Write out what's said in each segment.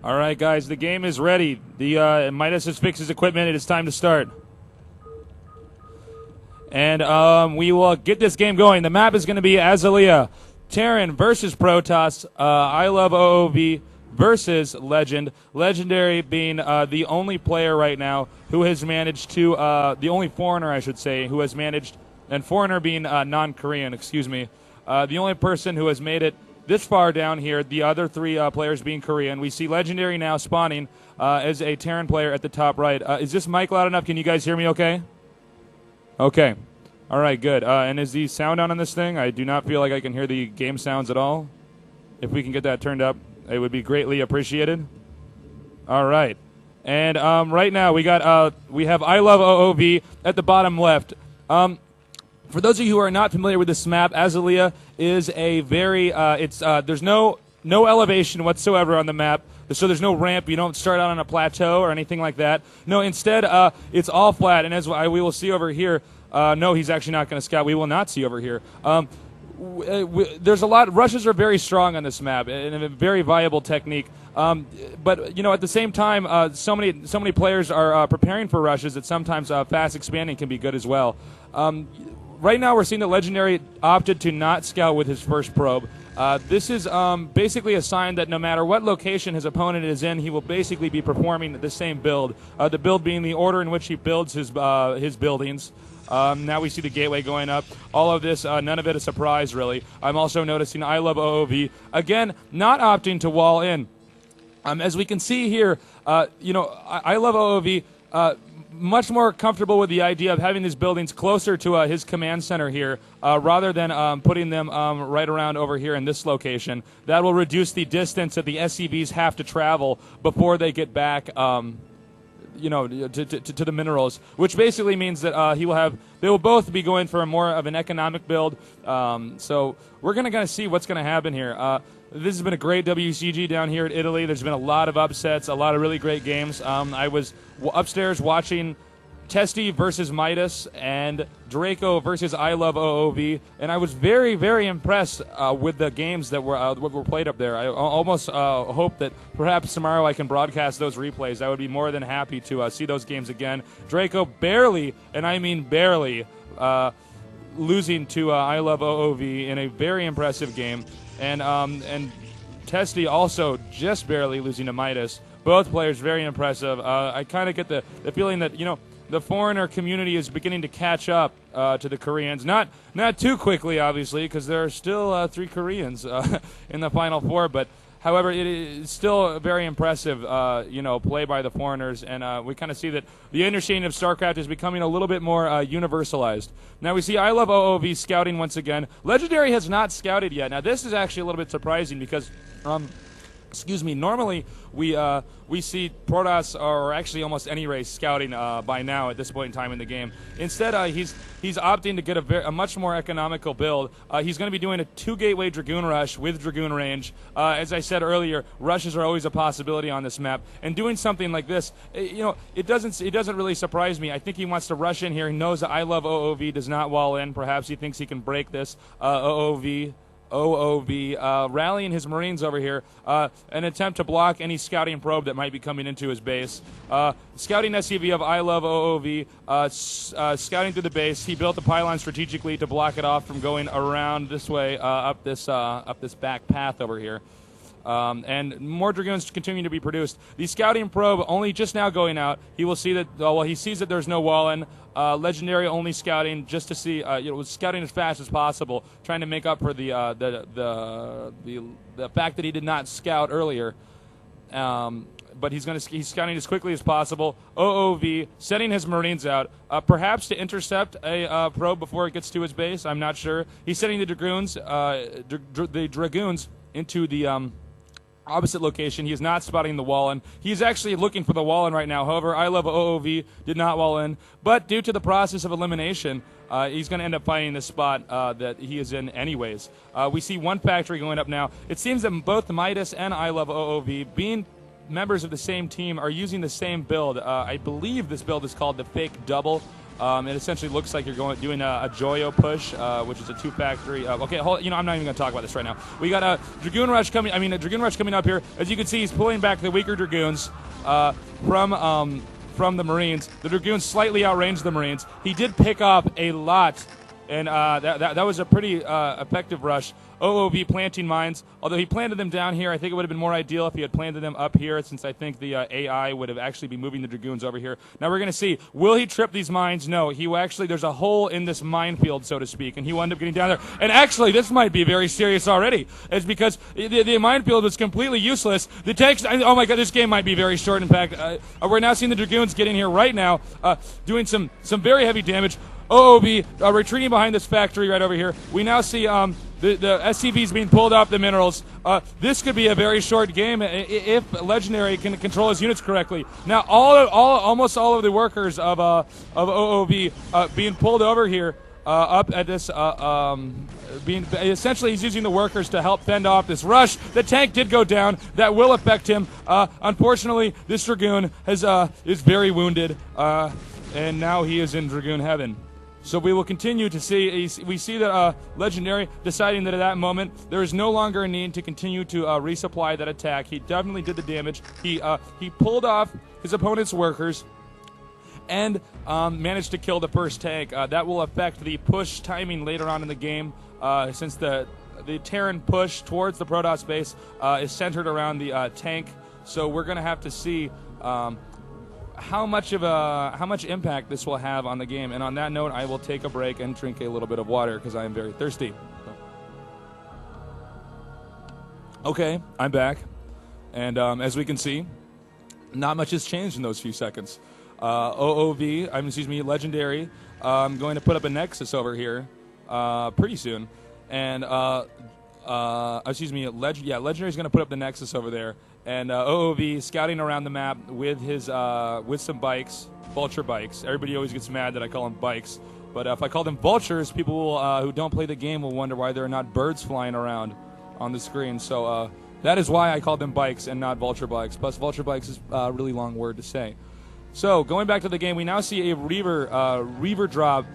All right, guys, the game is ready. The Midas has fixed his equipment. It is time to start. And we will get this game going. The map is going to be Azalea, Terran versus Protoss, I Love OOV versus Legend. Legendary being the only player right now who has managed to, the only foreigner, I should say, who has managed, and foreigner being non-Korean, excuse me, the only person who has made it this far down here, the other three players being Korean. We see Legendary now spawning as a Terran player at the top right. Is this mic loud enough? Can you guys hear me okay? Okay. All right, good. And is the sound on this thing? I do not feel like I can hear the game sounds at all. If we can get that turned up, it would be greatly appreciated. All right. And right now we have I Love OOV at the bottom left. For those of you who are not familiar with this map, Azalea is a very there's no elevation whatsoever on the map, so there's no ramp. You don't start out on a plateau or anything like that. No, instead it's all flat. And as we will see over here, no, he's actually not going to scout. We will not see over here. There's a lot. Rushes are very strong on this map and a very viable technique. But you know, at the same time, so many players are preparing for rushes that sometimes fast expanding can be good as well. Right now, we're seeing that Legendary opted to not scout with his first probe. This is basically a sign that no matter what location his opponent is in, he will basically be performing the same build. The build being the order in which he builds his buildings. Now we see the gateway going up. All of this, none of it a surprise, really. I'm also noticing I Love OOV, again, not opting to wall in. As we can see here, you know, I Love OOV, much more comfortable with the idea of having these buildings closer to his command center here, rather than putting them right around over here in this location. That will reduce the distance that the SCVs have to travel before they get back, you know, to the minerals, which basically means that they will both be going for more of an economic build. So we're going to see what's going to happen here. This has been a great WCG down here at Italy. There's been a lot of upsets, a lot of really great games. I was upstairs watching Testy versus Midas and Draco versus I Love OOV, and I was very, very impressed with the games that were played up there. I almost hope that perhaps tomorrow I can broadcast those replays. I would be more than happy to see those games again. Draco barely, and I mean barely, losing to I Love OOV in a very impressive game. And Testy also just barely losing to Midas. Both players very impressive. I kind of get the feeling that, you know, the foreigner community is beginning to catch up to the Koreans. Not too quickly, obviously, because there are still 3 Koreans in the Final Four. But however, it is still very impressive, you know, play by the foreigners, and we kind of see that the understanding of StarCraft is becoming a little bit more universalized. Now we see I Love OOV scouting once again. Legendary has not scouted yet. Now this is actually a little bit surprising because, excuse me, normally we see Protoss, or actually almost any race, scouting by now at this point in time in the game. Instead, he's opting to get a much more economical build. He's going to be doing a 2-gateway Dragoon rush with Dragoon range. As I said earlier, rushes are always a possibility on this map, and doing something like this, you know, it doesn't really surprise me. I think he wants to rush in here. He knows that I Love OOV does not wall in. Perhaps he thinks he can break this. OOV, rallying his Marines over here, an attempt to block any scouting probe that might be coming into his base. Scouting SCV of I Love OOV, scouting through the base. He built the pylon strategically to block it off from going around this way, up this back path over here. And more Dragoons continue to be produced. The scouting probe only just now going out. He will see that, well, he sees that there's no wall-in. Legendary only scouting just to see, you know, scouting as fast as possible, trying to make up for the fact that he did not scout earlier. But he's scouting as quickly as possible. OOV setting his Marines out, perhaps to intercept a probe before it gets to his base. I'm not sure. He's setting the Dragoons, into the opposite location. He is not spotting the wall-in. He's actually looking for the wall-in right now. However, I Love OOV did not wall in. But due to the process of elimination, he's going to end up finding the spot that he is in anyways. We see one factory going up now. It seems that both Midas and I Love OOV, being members of the same team, are using the same build. I believe this build is called the Fake Double. It essentially looks like you're doing a Joyo push, which is a two-factory. Okay, I'm not even going to talk about this right now. We got a Dragoon Rush coming. A Dragoon Rush coming up here. As you can see, he's pulling back the weaker Dragoons from the Marines. The Dragoons slightly outranged the Marines. He did pick up a lot, and that was a pretty effective rush. OOV planting mines, although he planted them down here. I think it would have been more ideal if he had planted them up here, since I think the AI would have actually be moving the Dragoons over here. Now we're going to see, will he trip these mines? No, he will actually, there's a hole in this minefield, so to speak, and he will end up getting down there. And actually, this might be very serious already. It's because the minefield was completely useless. The tanks, oh my god, this game might be very short. In fact, we're now seeing the Dragoons get in here right now, doing some very heavy damage. OOV retreating behind this factory right over here. We now see the SCVs being pulled off the minerals. This could be a very short game if Legendary can control his units correctly. Now, almost all of the workers of OOV being pulled over here up at this. Essentially, he's using the workers to help fend off this rush. The tank did go down. That will affect him. Unfortunately, this Dragoon is very wounded, and now he is in Dragoon heaven. So we will continue to see. We see that Legendary deciding that at that moment there is no longer a need to continue to resupply that attack. He definitely did the damage. He pulled off his opponent's workers and managed to kill the first tank. That will affect the push timing later on in the game, since the Terran push towards the Protoss base is centered around the tank. So we're going to have to see how much impact this will have on the game. And on that note, I will take a break and drink a little bit of water because I am very thirsty. Okay, I'm back, and as we can see, not much has changed in those few seconds. Legendary, going to put up a Nexus over here pretty soon, and Legendary's going to put up the Nexus over there. And OOV scouting around the map with his with some bikes, vulture bikes. Everybody always gets mad that I call them bikes, but if I call them vultures, people who don't play the game will wonder why there are not birds flying around on the screen. So that is why I call them bikes and not vulture bikes. Plus, vulture bikes is a really long word to say. So going back to the game, we now see a Reaver drop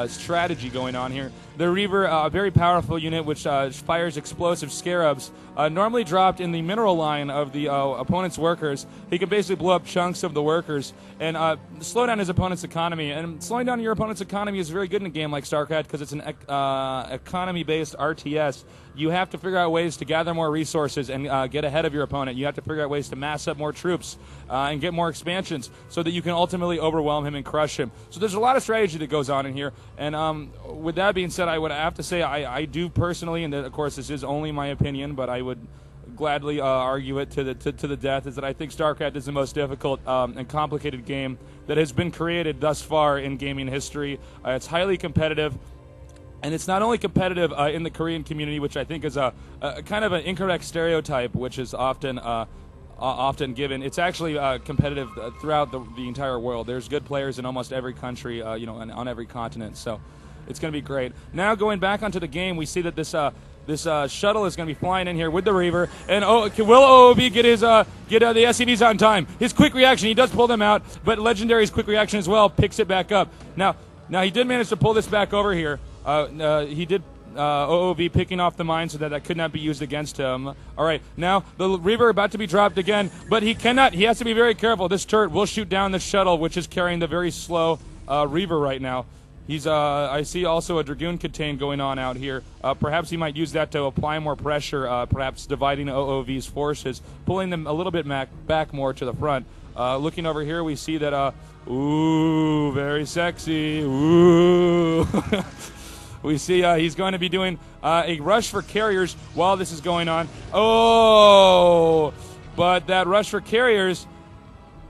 strategy going on here. The Reaver, a very powerful unit which fires explosive scarabs, normally dropped in the mineral line of the opponent's workers. He can basically blow up chunks of the workers and slow down his opponent's economy. And slowing down your opponent's economy is very good in a game like StarCraft because it's an economy-based RTS. You have to figure out ways to gather more resources and get ahead of your opponent. You have to figure out ways to mass up more troops and get more expansions so that you can ultimately overwhelm him and crush him. So there's a lot of strategy that goes on in here. And with that being said, I would have to say I do personally, and of course this is only my opinion, but I would gladly argue it to the death, is that I think StarCraft is the most difficult and complicated game that has been created thus far in gaming history. It's highly competitive. And it's not only competitive in the Korean community, which I think is a kind of an incorrect stereotype, which is often given. It's actually competitive throughout the entire world. There's good players in almost every country, and on every continent. So it's going to be great. Now going back onto the game, we see that this shuttle is going to be flying in here with the Reaver. And will OOV get the SCVs on time? His quick reaction, he does pull them out, but Legendary's quick reaction as well picks it back up. Now he did manage to pull this back over here. He did OOV picking off the mine so that could not be used against him. All right, now the Reaver about to be dropped again, but he cannot. He has to be very careful. This turret will shoot down the shuttle, which is carrying the very slow Reaver right now. He's I see also a Dragoon contain going on out here. Perhaps he might use that to apply more pressure, perhaps dividing OOV's forces, pulling them a little bit back more to the front. Looking over here, we see that, ooh, very sexy, ooh. We see he's going to be doing a rush for carriers while this is going on. Oh, but that rush for carriers,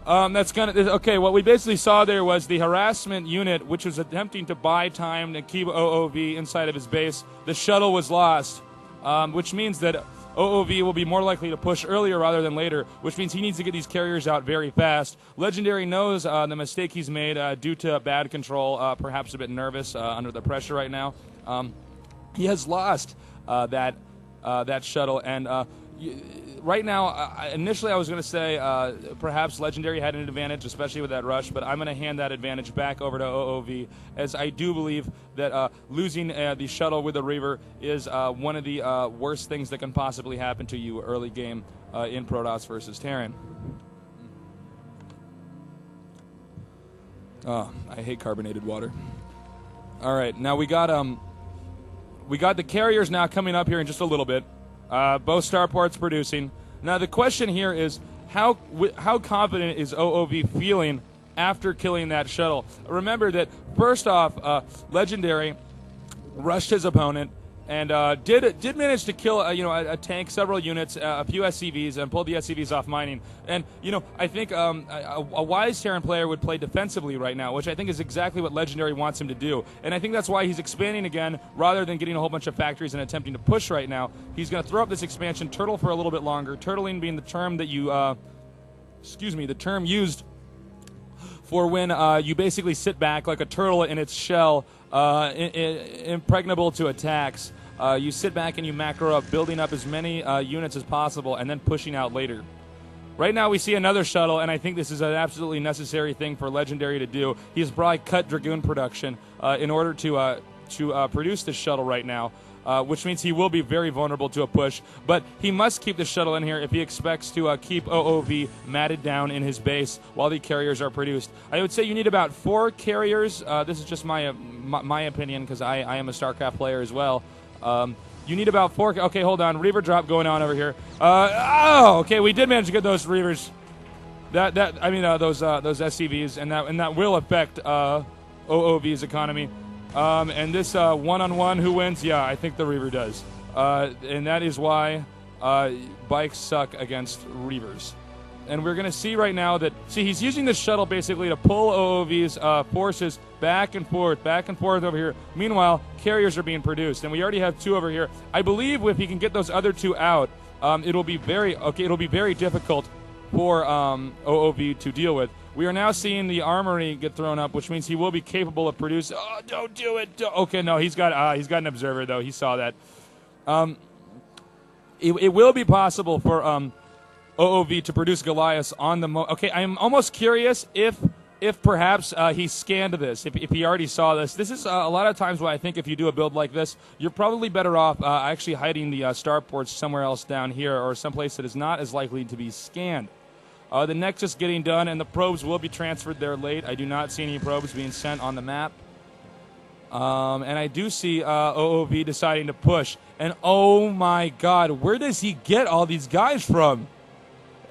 that's going to, okay, what we basically saw there was the harassment unit, which was attempting to buy time to keep OOV inside of his base. The shuttle was lost, which means that OOV will be more likely to push earlier rather than later, which means he needs to get these carriers out very fast. Legendary knows the mistake he's made due to bad control, perhaps a bit nervous under the pressure right now. He has lost that shuttle, and right now, initially I was going to say perhaps Legendary had an advantage, especially with that rush, but I'm going to hand that advantage back over to OOV, as I do believe that losing the shuttle with the Reaver is one of the worst things that can possibly happen to you early game in Protoss versus Terran. Oh, I hate carbonated water. All right, now we got the carriers now coming up here in just a little bit. Both starports producing. Now the question here is how confident is OOV feeling after killing that shuttle? Remember that first off, Legendary rushed his opponent and did manage to kill a tank, several units, a few SCVs, and pulled the SCVs off mining. And I think a wise Terran player would play defensively right now, which I think is exactly what Legendary wants him to do. And I think that's why he's expanding again, rather than getting a whole bunch of factories and attempting to push right now. He's going to throw up this expansion, turtle for a little bit longer. Turtling being the term that the term used for when you basically sit back like a turtle in its shell, impregnable to attacks. You sit back and you macro up, building up as many units as possible, and then pushing out later. Right now we see another shuttle, and I think this is an absolutely necessary thing for Legendary to do. He has probably cut Dragoon production in order to produce this shuttle right now, which means he will be very vulnerable to a push. But he must keep the shuttle in here if he expects to keep OOV matted down in his base while the carriers are produced. I would say you need about 4 carriers. This is just my opinion, because I am a StarCraft player as well. You need about 4. Okay, hold on. Reaver drop going on over here. Okay, we did manage to get those Reavers. Those SCVs, and that will affect OOV's economy. And this one-on-one, who wins? Yeah, I think the Reaver does. And that is why bikes suck against Reavers. And we're going to see right now that, he's using this shuttle basically to pull OOV's forces back and forth over here. Meanwhile, carriers are being produced, and we already have 2 over here. I believe if he can get those other 2 out, it'll be very difficult for OOV to deal with. We are now seeing the armory get thrown up, which means he will be capable of producing. Oh, don't do it! Okay, no, he's got an observer though. He saw that. It will be possible for OOV to produce Goliaths on the okay. I'm almost curious if perhaps he scanned this, if he already saw this. This is a lot of times why I think if you do a build like this, you're probably better off actually hiding the starports somewhere else down here, or someplace that is not as likely to be scanned. The Nexus getting done, and the probes will be transferred there late. I do not see any probes being sent on the map. And I do see OOV deciding to push. And oh my god, where does he get all these guys from?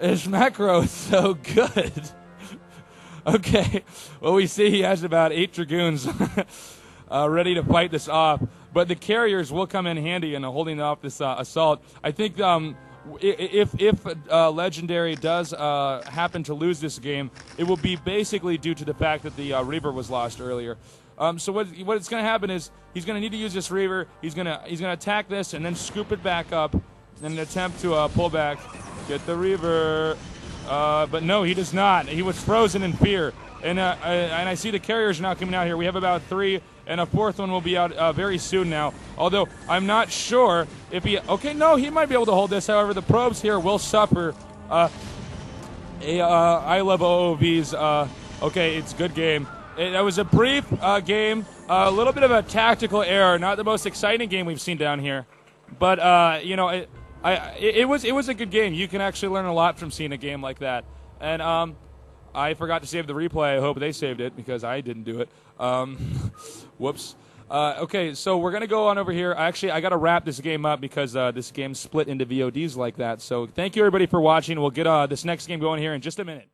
His macro is so good. Okay, well, we see he has about 8 Dragoons ready to fight this off. But the carriers will come in handy in holding off this assault. I think if Legendary does happen to lose this game, it will be basically due to the fact that the Reaver was lost earlier. So what's going to happen is he's going to need to use this Reaver. He's going to attack this and then scoop it back up in an attempt to pull back, get the Reaver. But no, he does not. He was frozen in fear. And I see the carriers now coming out here. We have about 3, and a 4th one will be out very soon now. Although I'm not sure if he... Okay, no, he might be able to hold this. However, the probes here will suffer. I love OOV's. Okay, it's a good game. That was a brief game. A little bit of a tactical error. Not the most exciting game we've seen down here. But, it was a good game. You can actually learn a lot from seeing a game like that. And I forgot to save the replay. I hope they saved it, because I didn't do it. Whoops. Okay, so we're going to go on over here. Actually, I got to wrap this game up because this game split into VODs like that. So thank you, everybody, for watching. We'll get this next game going here in just a minute.